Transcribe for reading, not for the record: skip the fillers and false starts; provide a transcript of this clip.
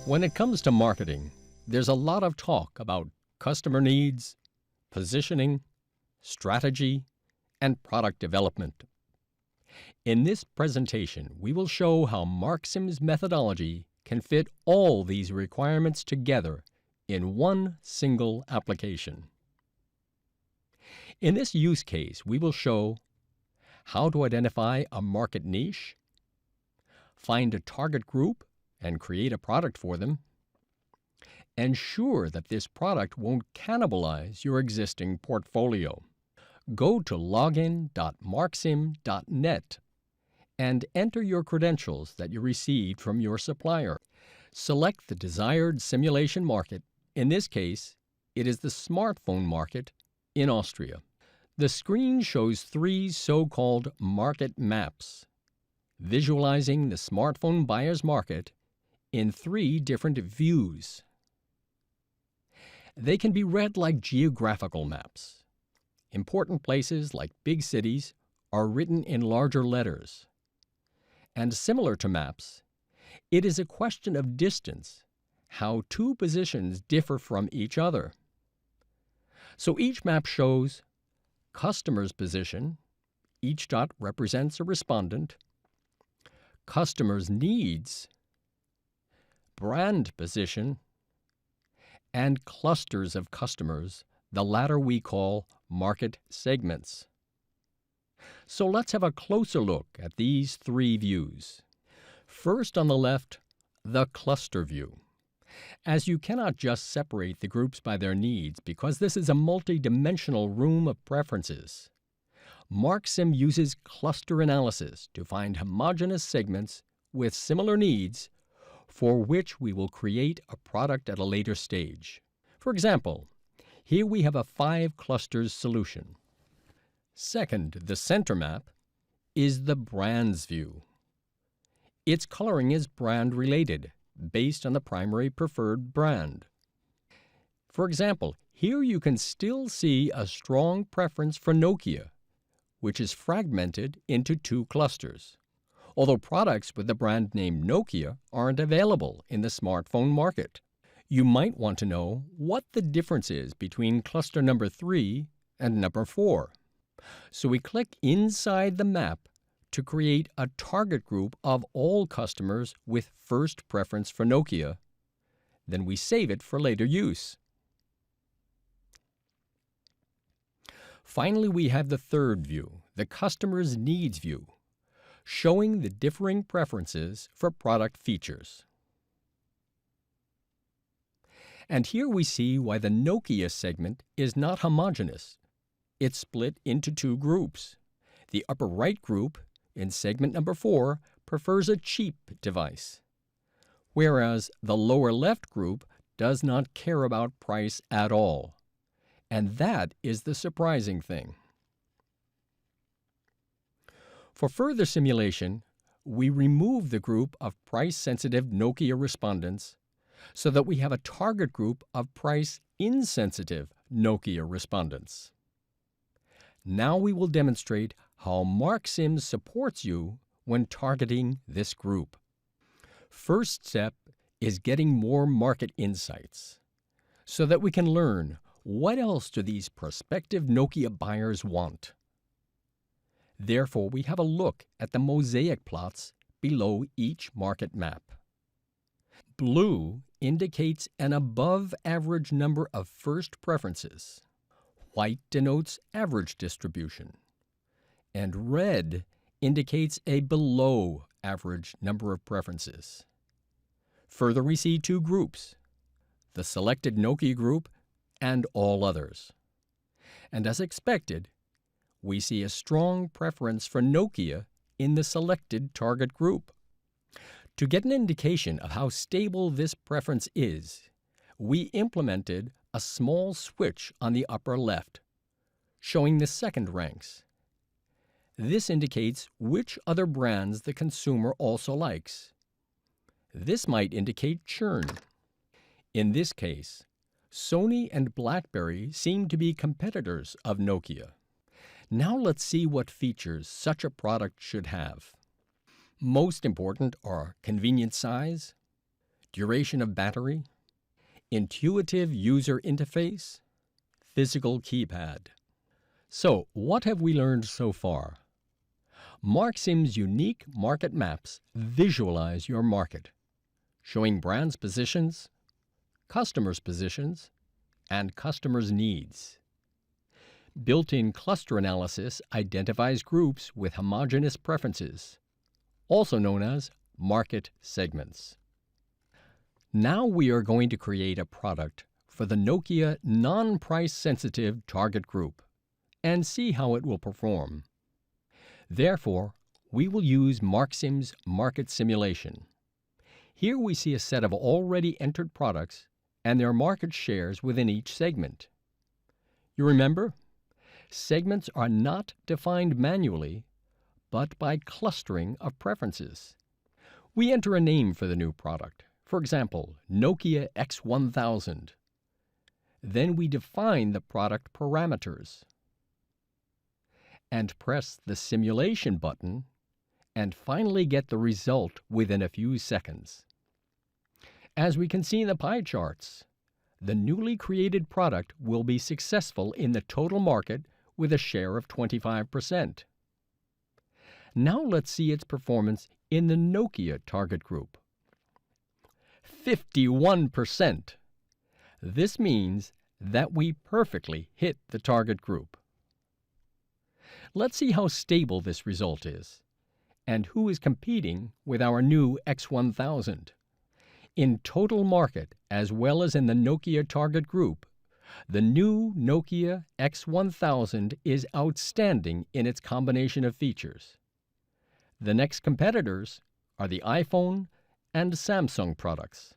When it comes to marketing, there's a lot of talk about customer needs, positioning, strategy, and product development. In this presentation, we will show how MARKSIM'S methodology can fit all these requirements together in one single application. In this use case, we will show how to identify a market niche, find a target group and create a product for them, ensure that this product won't cannibalize your existing portfolio. Go to login.marksim.net and enter your credentials that you received from your supplier. Select the desired simulation market. In this case, it is the smartphone market in Austria. The screen shows three so-called market maps, visualizing the smartphone buyer's market in three different views. They can be read like geographical maps. Important places like big cities are written in larger letters. And similar to maps, it is a question of distance, how two positions differ from each other. So each map shows customer's position, each dot represents a respondent, customer's needs, brand position, and clusters of customers, the latter we call market segments. So let's have a closer look at these three views. First on the left, the cluster view. As you cannot just separate the groups by their needs because this is a multi-dimensional room of preferences, MARKSIM uses cluster analysis to find homogeneous segments with similar needs for which we will create a product at a later stage. For example, here we have a 5 clusters solution. Second, the center map is the brands view. Its coloring is brand related, based on the primary preferred brand. For example, here you can still see a strong preference for Nokia, which is fragmented into 2 clusters, although products with the brand name Nokia aren't available in the smartphone market. You might want to know what the difference is between cluster number 3 and number 4. So we click inside the map to create a target group of all customers with first preference for Nokia. Then we save it for later use. Finally, we have the third view, the customer's needs view, showing the differing preferences for product features. And here we see why the Nokia segment is not homogeneous. It's split into 2 groups. The upper right group, in segment number 4, prefers a cheap device, whereas the lower left group does not care about price at all. And that is the surprising thing. For further simulation, we remove the group of price-sensitive Nokia respondents so that we have a target group of price-insensitive Nokia respondents. Now we will demonstrate how MARKSIM'S supports you when targeting this group. First step is getting more market insights so that we can learn what else do these prospective Nokia buyers want. Therefore, we have a look at the mosaic plots below each market map. Blue indicates an above-average number of first preferences. White denotes average distribution. And red indicates a below-average number of preferences. Further, we see 2 groups, the selected Nokia group and all others. And as expected, we see a strong preference for Nokia in the selected target group. To get an indication of how stable this preference is, we implemented a small switch on the upper left, showing the second ranks. This indicates which other brands the consumer also likes. This might indicate churn. In this case, Sony and BlackBerry seem to be competitors of Nokia. Now let's see what features such a product should have. Most important are convenient size, duration of battery, intuitive user interface, physical keypad. So, what have we learned so far? MARKSIM'S unique market maps visualize your market, showing brands' positions, customers' positions, and customers' needs. Built-in cluster analysis identifies groups with homogeneous preferences, also known as market segments. Now we are going to create a product for the Nokia non-price sensitive target group and see how it will perform. Therefore, we will use MARKSIM'S market simulation. Here we see a set of already entered products and their market shares within each segment. You remember? Segments are not defined manually, but by clustering of preferences. We enter a name for the new product, for example, Nokia X1000. Then we define the product parameters and press the simulation button and finally get the result within a few seconds. As we can see in the pie charts, the newly created product will be successful in the total market with a share of 25%. Now let's see its performance in the Nokia target group. 51%. This means that we perfectly hit the target group. Let's see how stable this result is and who is competing with our new X1000. In total market, as well as in the Nokia target group, the new Nokia X1000 is outstanding in its combination of features. The next competitors are the iPhone and Samsung products.